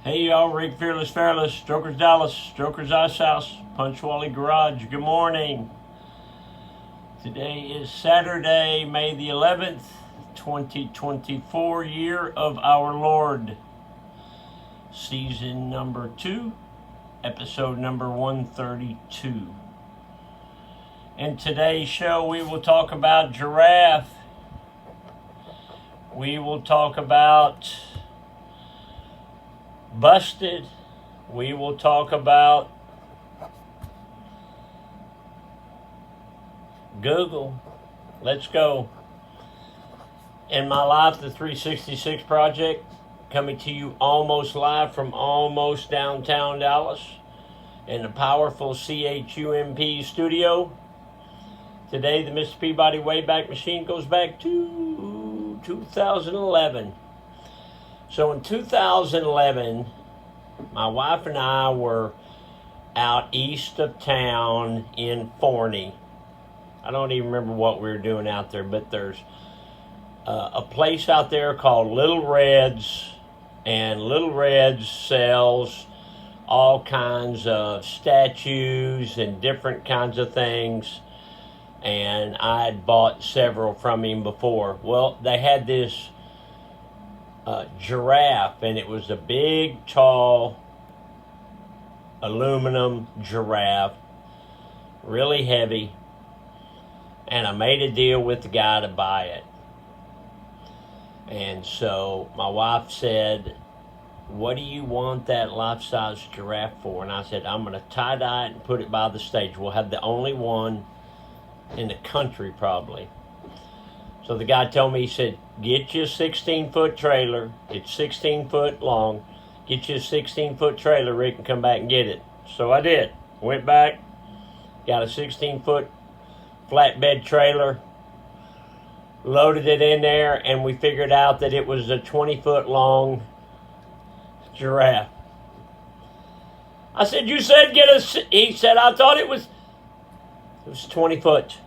Hey y'all, Rick Fearless, Strokers Dallas, Strokers Ice House, Punch Wally Garage. Good morning. Today is Saturday, May the 11th, 2024, year of our Lord. Season number 2, episode number 132. In today's show, we will talk about Giraffe. We will talk about Busted. We will talk about Google. Let's go. In my life, the 366 Project, coming to you almost live from almost downtown Dallas in the powerful CHUMP studio. Today, the Mr. Peabody Wayback Machine goes back to 2011. So in 2011, my wife and I were out east of town in Forney. I don't even remember what we were doing out there, but there's a place out there called Little Red's, and Little Red's sells all kinds of statues and different kinds of things, and I had bought several from him before. Well, they had this giraffe, and it was a big, tall, aluminum giraffe, really heavy, and I made a deal with the guy to buy it. And so my wife said, "What do you want that life-size giraffe for?" And I said, "I'm going to tie-dye it and put it by the stage. We'll have the only one in the country, probably." So the guy told me, he said, "Get you a 16-foot trailer. It's 16 foot long. Get you a 16-foot trailer, Rick, and come back and get it." So I did. Went back, got a 16-foot flatbed trailer, loaded it in there, and we figured out that it was a 20-foot long giraffe. I said, "You said get a..." He said, "I thought it was 20 foot.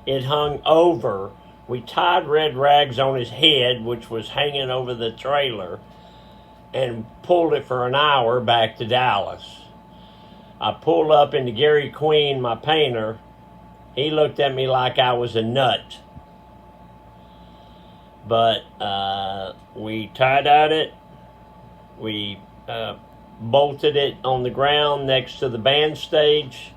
It hung over. We tied red rags on his head, which was hanging over the trailer, and pulled it for an hour back to Dallas. I pulled up into Gary Queen, my painter. He looked at me like I was a nut. But we tie-dyed it. We bolted it on the ground next to the band stage.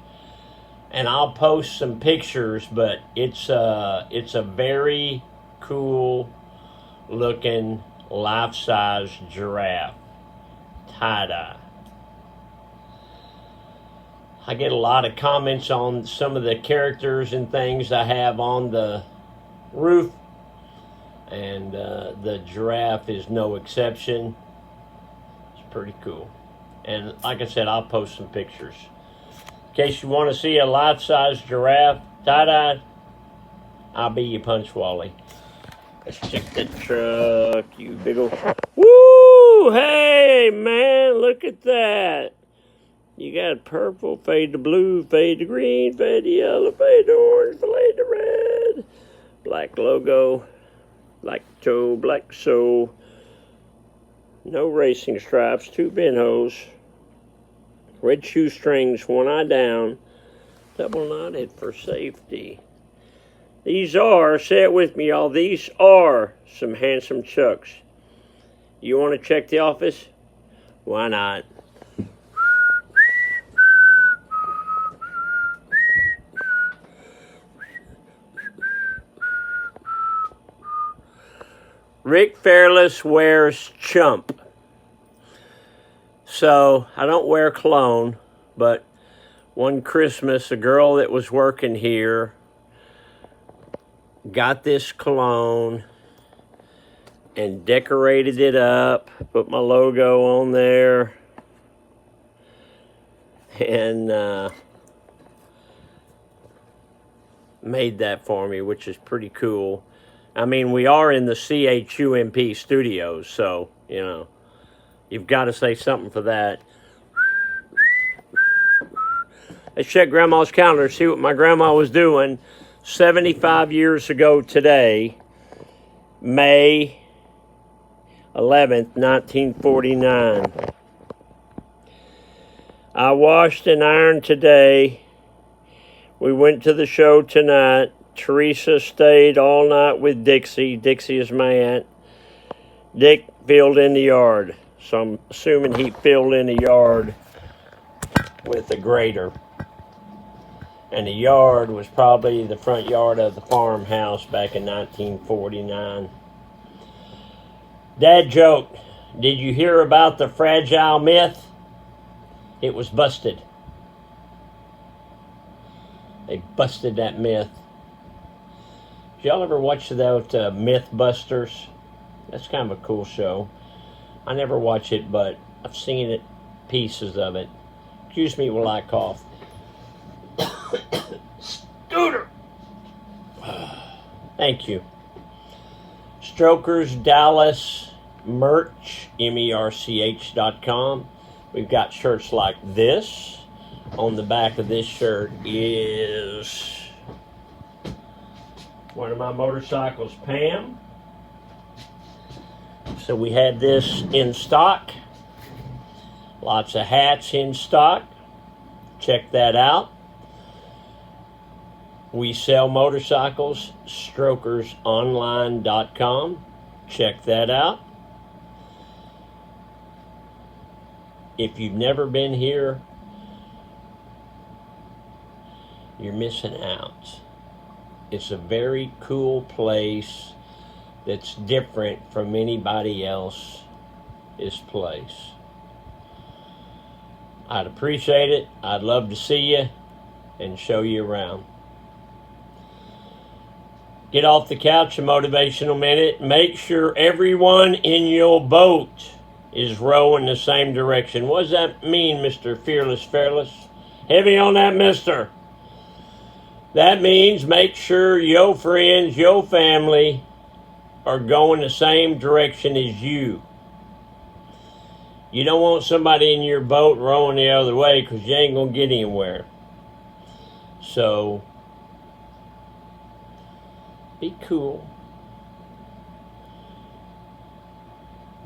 And I'll post some pictures, but it's a very cool looking life-size giraffe, tie-dye. I get a lot of comments on some of the characters and things I have on the roof, and the giraffe is no exception. It's pretty cool. And like I said, I'll post some pictures. In case you want to see a life-size giraffe tie-dye, I'll be your Punch Wally. Let's check the truck, you big old... Woo! Hey, man, look at that. You got purple, fade to blue, fade to green, fade to yellow, fade to orange, fade to red. Black logo, black toe, black sole. No racing stripes, 2 pinholes. Red shoestrings, 1 eye down, double knotted for safety. These are, say it with me, y'all, these are some handsome chucks. You want to check the office? Why not? Rick Fearless wears chump. So, I don't wear cologne, but one Christmas, a girl that was working here got this cologne and decorated it up, put my logo on there, and made that for me, which is pretty cool. I mean, we are in the CHUMP studios, so, you know, you've got to say something for that. Let's check Grandma's calendar, see what my grandma was doing 75 years ago today, May 11th, 1949. I washed and ironed today. We went to the show tonight. Teresa stayed all night with Dixie. Dixie is my aunt. Dick filled in the yard. So I'm assuming he filled in the yard with a grader. And the yard was probably the front yard of the farmhouse back in 1949. Dad joked, did you hear about the fragile myth? It was busted. They busted that myth. Did y'all ever watch that Mythbusters? That's kind of a cool show. I never watch it, but I've seen it, pieces of it. Excuse me while I cough. Scooter! Thank you. Strokers Dallas merch, merch.com. We've got shirts like this. On the back of this shirt is one of my motorcycles, Pam. So we had this in stock. Lots of hats in stock. Check that out. We sell motorcycles, strokersonline.com. Check that out. If you've never been here, you're missing out. It's a very cool place that's different from anybody else's place. I'd appreciate it. I'd love to see you and show you around. Get off the couch, a motivational minute. Make sure everyone in your boat is rowing the same direction. What does that mean, Mr. Fearless? Heavy on that, mister. That means make sure your friends, your family are going the same direction as you. You don't want somebody in your boat rowing the other way because you ain't going to get anywhere. So, be cool.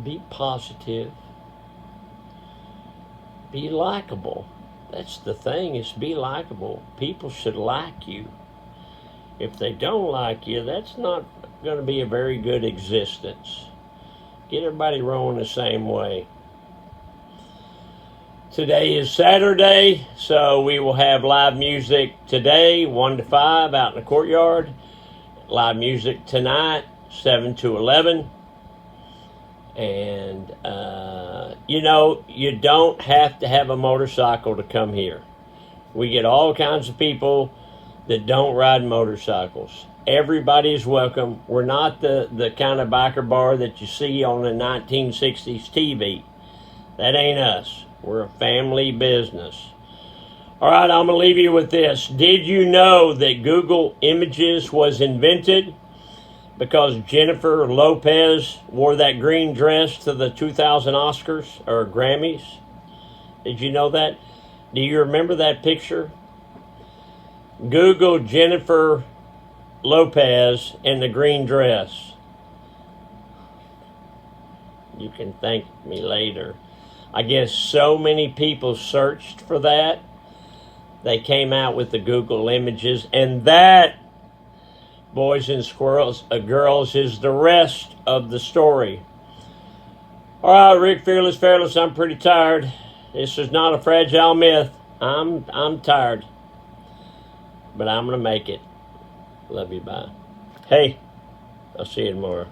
Be positive. Be likable. That's the thing, is be likable. People should like you. If they don't like you, that's not going to be a very good existence. Get everybody rowing the same way. Today is Saturday, so we will have live music today, 1 to 5 out in the courtyard. Live music tonight, 7 to 11. And, you don't have to have a motorcycle to come here. We get all kinds of people that don't ride motorcycles. Everybody is welcome. We're not the kind of biker bar that you see on the 1960s TV. That ain't us. We're a family business. All right, I'm going to leave you with this. Did you know that Google Images was invented because Jennifer Lopez wore that green dress to the 2000 Oscars or Grammys? Did you know that? Do you remember that picture? Google Jennifer Lopez in the green dress. You can thank me later. I guess so many people searched for that. They came out with the Google Images, and that, boys and girls, is the rest of the story. All right, Rick Fearless, I'm pretty tired. This is not a fragile myth. I'm tired, but I'm gonna make it. Love you, bye. Hey, I'll see you tomorrow.